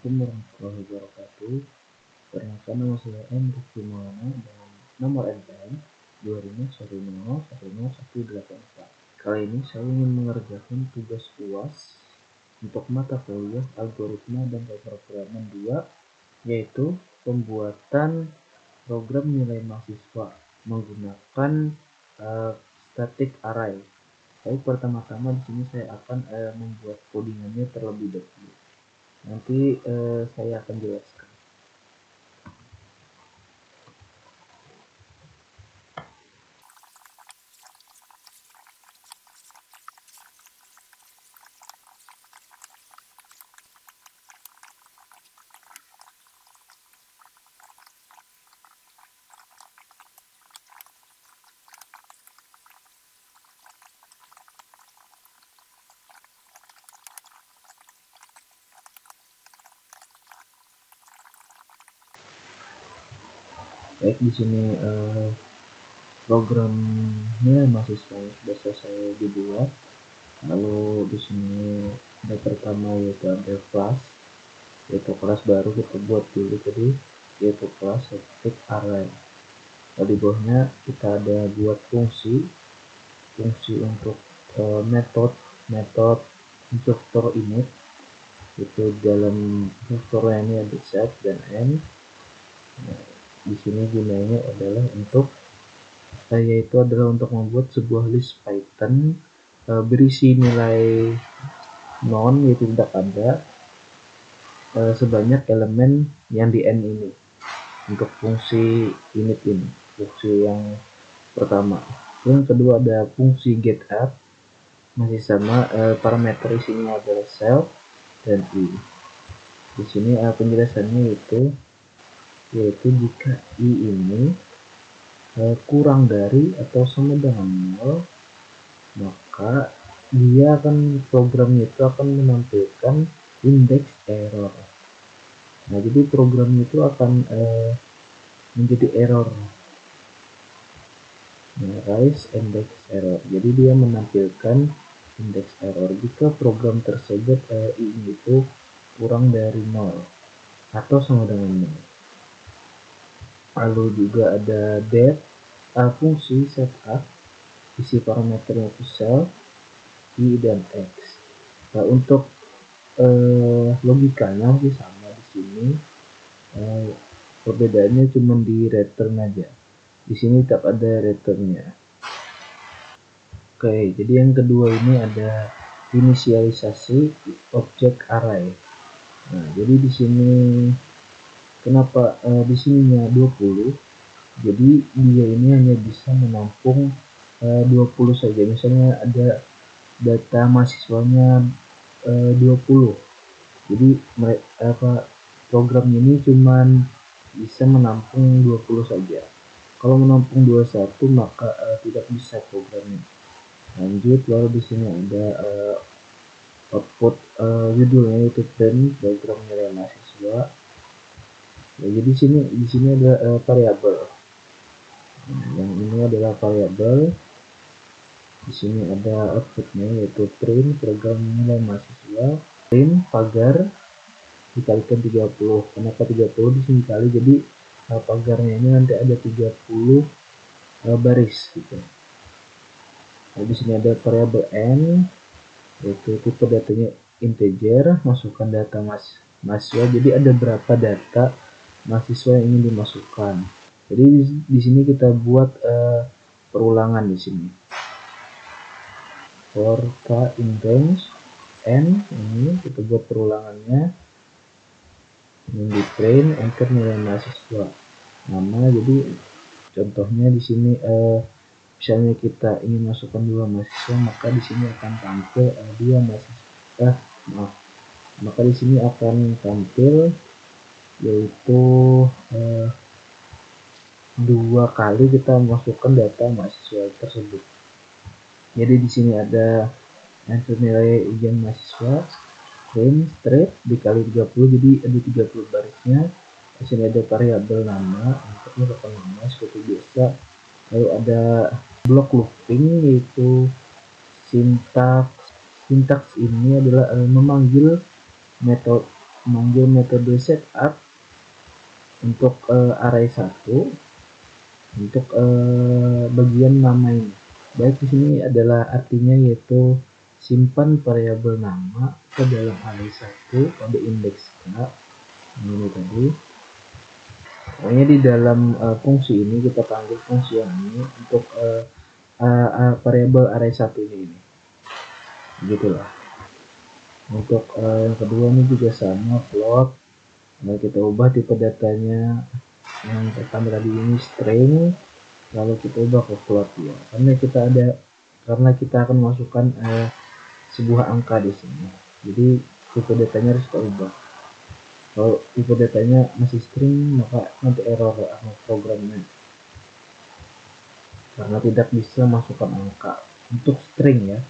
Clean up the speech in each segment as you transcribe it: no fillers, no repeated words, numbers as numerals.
Assalamualaikum warahmatullahi wabarakatuh. Perkenalkan, nama saya M. Rifki Maulana dan nomor NPM 2510100184. Kali ini saya ingin mengerjakan tugas UAS untuk mata kuliah algoritma dan pemrograman 2, yaitu pembuatan program nilai mahasiswa menggunakan static array. Baik, pertama-tama di sini saya akan membuat codingannya terlebih dahulu. Nanti saya akan jelaskan. Baik, di sini program nilai mahasiswa sudah selesai dibuat. Lalu di sini ada pertama yaitu ada kelas, yaitu kelas baru kita buat dulu tadi, yaitu kelas static array. Lalu di bawahnya kita ada buat fungsi untuk metode instruktur init. Itu dalam instrukturnya ini ada set dan end. Nah, di sini gunanya adalah untuk membuat sebuah list Python berisi nilai non, yaitu tidak ada, sebanyak elemen yang di n ini untuk fungsi init ini, fungsi yang pertama. Yang kedua ada fungsi getup, masih sama, parameter isinya adalah self dan i. Di sini penjelasannya yaitu jika i ini kurang dari atau sama dengan 0, maka programnya itu akan menampilkan index error. Nah, jadi programnya itu akan menjadi error, rise index error. Jadi dia menampilkan index error jika program tersebut i itu kurang dari 0 atau sama dengan 0. Lalu juga ada def, fungsi setup, isi parameternya itu self, i dan x. Nah, untuk logikanya masih sama di sini, perbedaannya cuma di return aja. Di sini tetap ada returnnya. Oke, jadi yang kedua ini ada inisialisasi objek array. Nah, jadi di sini kenapa di sininya 20? Jadi dia ini hanya bisa menampung 20 saja. Misalnya ada data mahasiswanya 20. Jadi program ini cuman bisa menampung 20 saja. Kalau menampung 21 maka tidak bisa programnya. Lanjut, lalu di sini ada output judulnya yaitu print program nilai mahasiswa. Ya, jadi di sini ada variabel. Yang ini adalah variabel. Di sini ada outputnya yaitu print program nilai mahasiswa, print pagar dikalikan 30. Kenapa 30 di sini kali? Jadi pagarnya ini nanti ada 30 baris gitu. Nah, di sini ada variabel n, yaitu tipe datanya integer, masukkan data mahasiswa. Jadi ada berapa data mahasiswa yang ingin dimasukkan. Jadi di sini kita buat perulangan di sini. For k in range n, ini kita buat perulangannya. Ini di print enter nilai mahasiswa nama. Jadi contohnya di sini misalnya kita ingin masukkan 2 mahasiswa, maka di sini akan tampil 2 mahasiswa. Maka di sini akan tampil yaitu 2 kali kita masukkan data mahasiswa tersebut. Jadi di sini ada enter nilai ujian mahasiswa, print strip dikali 30, jadi ada 30 barisnya. Di sini ada variabel nama, untuk merupakan nama seperti biasa. Lalu ada block looping, yaitu sintaks ini adalah memanggil metode memanggil metode setup untuk array 1 untuk bagian nama ini. Baik, di sini adalah artinya yaitu simpan variabel nama ke dalam array 1 pada indeks K. Ini tadi. Pokoknya di dalam fungsi ini kita panggil fungsi yang ini untuk variabel array 1 ini. Begitulah. Untuk yang kedua ini juga sama, float. Nah, kita ubah tipe datanya yang pertama tadi ini string, lalu kita ubah ke float ya. Karena kita akan masukkan sebuah angka di sini. Jadi tipe datanya harus kita ubah. Kalau tipe datanya masih string, maka nanti error programnya karena tidak bisa masukkan angka. Untuk string ya,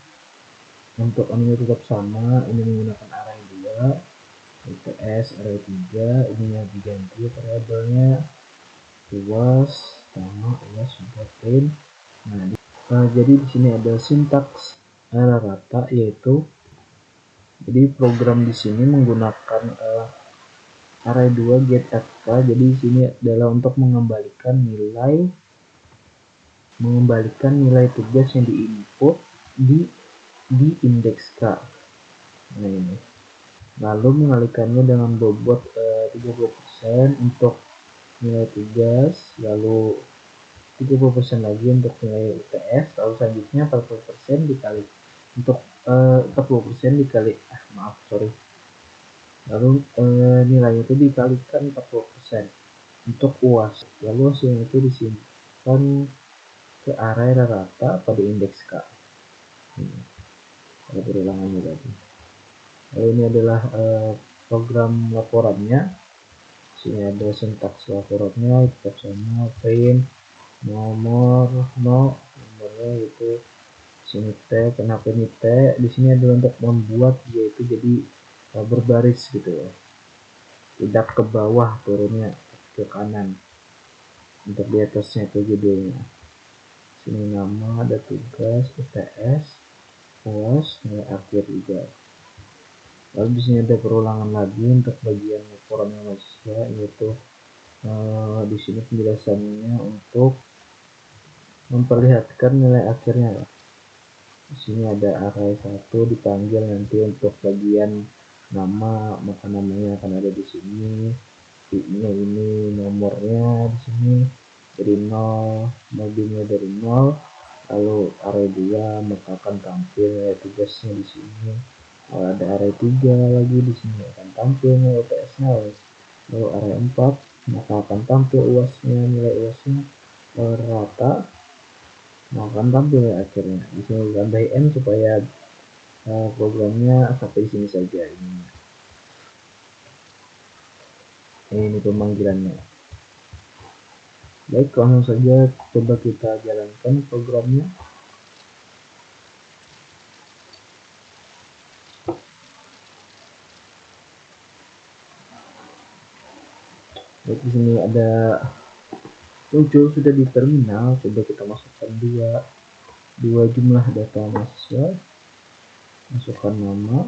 untuk ini tetap sama, ini menggunakan array 2, UTS array 3, ini yang diganti variabelnya luas sama luas juga print. Jadi di sini ada sintaks rata, yaitu jadi program di sini menggunakan array 2 get fk. Jadi di sini adalah untuk mengembalikan nilai tugas yang diinput di indeks K. Nah, ini. Lalu mengalihkannya dengan bobot 30% untuk nilai tugas, lalu 30% lagi untuk nilai UTS, lalu selanjutnya 40% dikali untuk 40% dikali lalu nilainya itu dikalikan 40% untuk UAS, lalu hasilnya itu disimpan ke array rata pada indeks K. Ini ada perulangannya tadi. Lalu ini adalah program laporannya. Sini ada sintaks laporannya, tetap sama, print nomornya itu sini T. Kenapa ini T? Di sini adalah untuk membuat dia itu jadi berbaris gitu ya, tidak ke bawah turunnya, ke kanan. Untuk di atasnya itu judulnya. Sini nama, ada tugas, UTS, UAS, nilai akhir juga. Lalu di sini ada perulangan lagi untuk bagian laporan mahasiswa, yaitu di sini penjelasannya untuk memperlihatkan nilai akhirnya. Di sini ada array 1 dipanggil nanti untuk bagian nama, maka namanya akan ada di sini. I-nya ini, nomornya di sini dari 0, mobilnya dari 0, lalu array 2 maka akan tampil tugasnya di sini. Kalau ada array 3 lagi di sini akan tampil nilai UTS-nya, lalu array 4 maka akan tampil UAS-nya, nilai UAS-nya rata, maka akan tampil akhirnya. Di sini tambah n supaya programnya sampai di sini saja. Ini pemanggilannya. Baik, langsung saja coba kita jalankan programnya. Baik, di sini ada muncul sudah di terminal. Coba kita masukkan dua jumlah data mahasiswa, masukkan nama.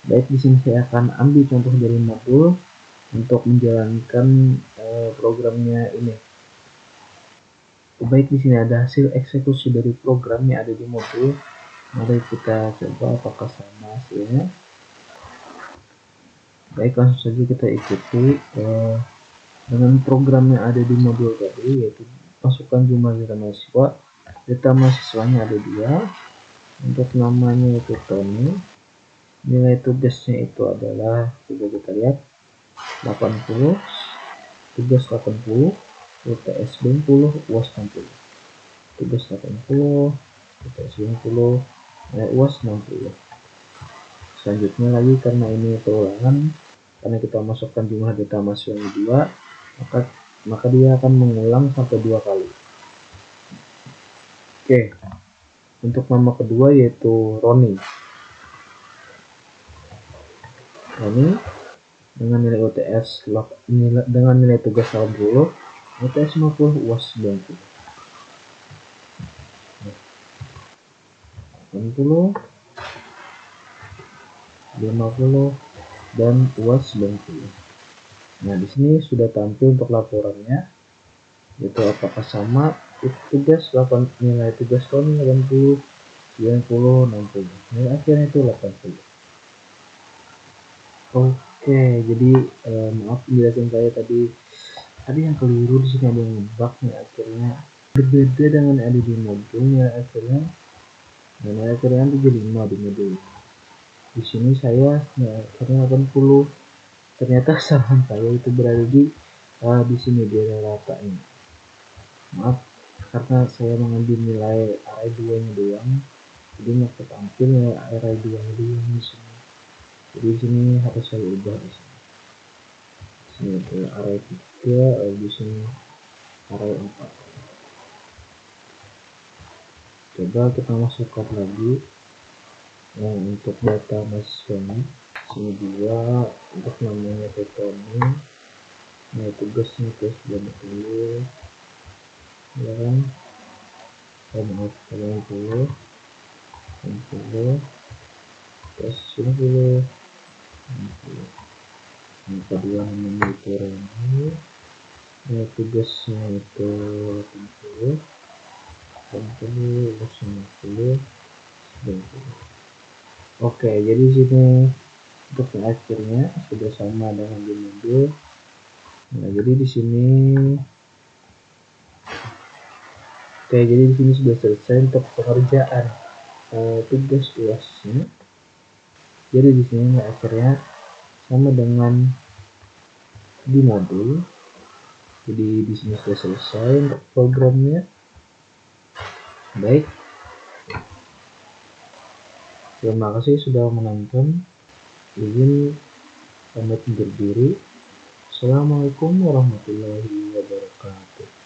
Baik, di sini saya akan ambil contoh dari modul untuk menjalankan programnya ini. Baik, di sini ada hasil eksekusi dari program yang ada di modul. Mari kita coba apakah sama hasilnya. Baik, langsung saja kita ikuti dengan program yang ada di modul tadi, yaitu masukkan jumlah data mahasiswa. Data mahasiswanya ada 2, untuk namanya itu Tony, nilai tugasnya itu adalah, coba kita lihat, 80, tugas 80, UTS 20, UAS 60. Tugas 80, UTS 20, UAS 60. Selanjutnya lagi, karena ini perulangan, karena kita masukkan jumlah data mahasiswanya 2, maka dia akan mengulang sampai 2 kali. Oke, untuk nama kedua yaitu Roni dengan nilai UTS dengan nilai tugas 80, UTS 50, UAS 90. 80, 50, dan UAS 90. Nah, di sini sudah tampil untuk laporannya, yaitu apakah sama tugas nilai tugas Tony 80, 90, 60. Nilai akhirnya itu 80. Oke, jadi maaf penjelasan saya tadi yang keliru. Di sini ada yang ngebug nih, akhirnya berbeda dengan ada di modul nilai akhirnya. Dan nilai akhirnya itu jadi 5 di modul. Di sini saya nilai akhirnya 80. Ternyata kesalahan saya itu berada di sini di rata ini. Maaf, karena saya mengambil nilai array 2 nya doang, jadi nggak tampil nilai array 2 nya doang di sini. Jadi di sini harus saya ubah di sini. Sini ada array 3, di sini array 4. Coba kita masukkan lagi untuk data mahasiswanya. Sini 2 untuk namanya Tony, nilai tugasnya plus 90, ya kan? Maaf, 90 plus 90. Yang kedua namanya itu Reni, ya, tugasnya itu 80 plus 90. Oke, jadi sini untuk akhirnya sudah sama dengan di modul. Nah, jadi di sini jadi di sini sudah selesai untuk pengerjaan tugas UAS-nya. Jadi di sini akhirnya sama dengan di modul. Jadi di sini sudah selesai untuk programnya. Baik, terima kasih sudah menonton. Izin pamit undur diri. Assalamualaikum warahmatullahi wabarakatuh.